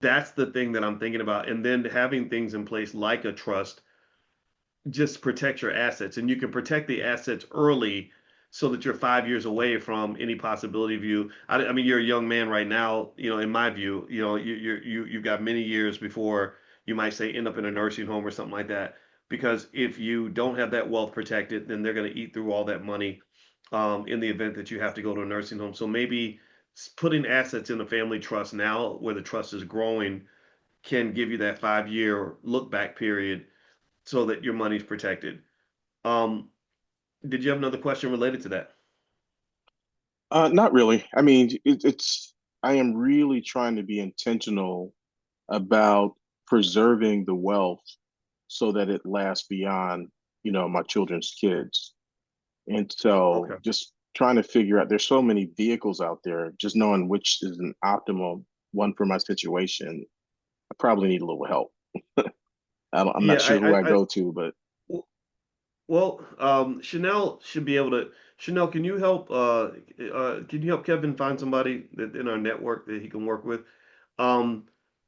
that's the thing that I'm thinking about. And then having things in place like a trust just protect your assets, and you can protect the assets early so that you're 5 years away from any possibility of you. I mean, you're a young man right now. In my view, you've got many years before you might say end up in a nursing home or something like that. Because if you don't have that wealth protected, then they're going to eat through all that money in the event that you have to go to a nursing home. So maybe putting assets in a family trust now, where the trust is growing, can give you that 5 year look back period so that your money's protected. Um, did you have another question related to that? Not really. I mean, I am really trying to be intentional about preserving the wealth so that it lasts beyond, my children's kids. And so Okay. just trying to figure out, there's so many vehicles out there, just knowing which is an optimal one for my situation. I probably need a little help. I'm not Yeah, sure who I go to, but well, Chanel should be able to. Chanel, can you help? Can you help Kevin find somebody that in our network that he can work with? Um,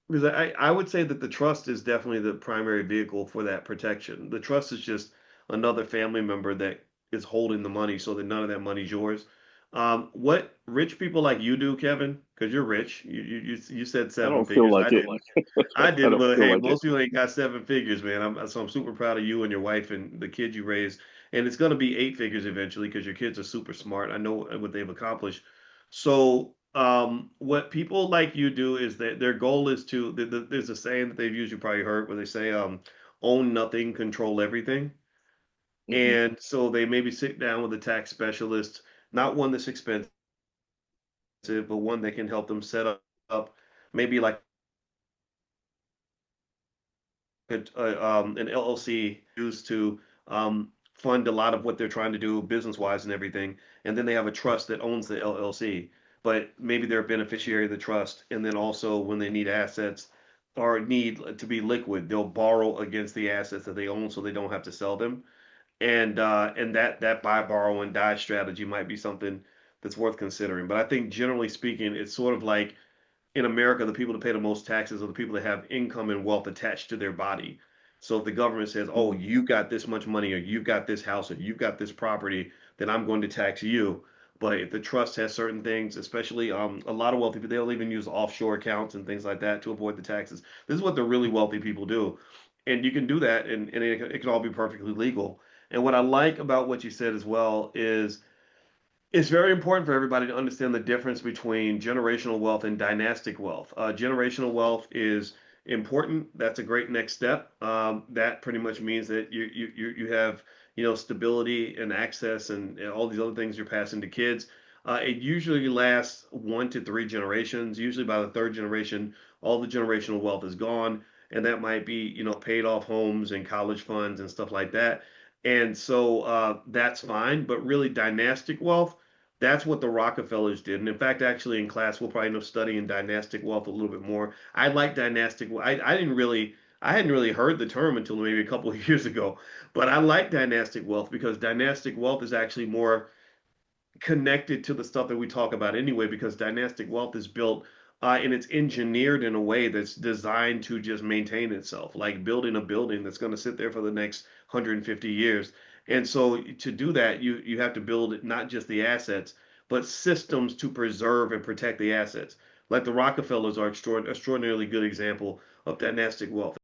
because I would say that the trust is definitely the primary vehicle for that protection. The trust is just another family member that is holding the money so that none of that money's yours. What rich people like you do, Kevin, because you're rich, you said I seven don't feel figures. like I it. didn't. I I didn't, don't but feel hey, like it. most people ain't got seven figures, man. So I'm super proud of you and your wife and the kids you raised. And it's gonna be eight figures eventually because your kids are super smart. I know what they've accomplished. So, what people like you do is that their goal is to. There's a saying that they've used, you probably heard, where they say, "Own nothing, control everything." Hmm. And so they maybe sit down with a tax specialist, not one that's expensive, but one that can help them set up maybe like an LLC used to fund a lot of what they're trying to do business wise and everything. And then they have a trust that owns the LLC, but maybe they're a beneficiary of the trust. And then also when they need assets or need to be liquid, they'll borrow against the assets that they own so they don't have to sell them. And that buy, borrow, and die strategy might be something that's worth considering. But I think generally speaking, it's sort of like in America, the people that pay the most taxes are the people that have income and wealth attached to their body. So if the government says, "Oh, Hmm. you got this much money, or you've got this house, or you've got this property," then I'm going to tax you. But if the trust has certain things, especially a lot of wealthy people, they'll even use offshore accounts and things like that to avoid the taxes. This is what the really wealthy people do, and you can do that, and it can all be perfectly legal. And what I like about what you said as well is it's very important for everybody to understand the difference between generational wealth and dynastic wealth. Generational wealth is important. That's a great next step. That pretty much means that you have stability and access and all these other things you're passing to kids. It usually lasts 1 to 3 generations. Usually by the third generation, all the generational wealth is gone, and that might be paid off homes and college funds and stuff like that. And so that's fine, but really dynastic wealth, that's what the Rockefellers did. And in fact, actually in class, we'll probably end up studying dynastic wealth a little bit more. I like dynastic. I hadn't really heard the term until maybe a couple of years ago, but I like dynastic wealth because dynastic wealth is actually more connected to the stuff that we talk about anyway, because dynastic wealth is built and it's engineered in a way that's designed to just maintain itself, like building a building that's going to sit there for the next 150 years. And so to do that, you have to build not just the assets, but systems to preserve and protect the assets. Like the Rockefellers are extraordinarily good example of dynastic wealth.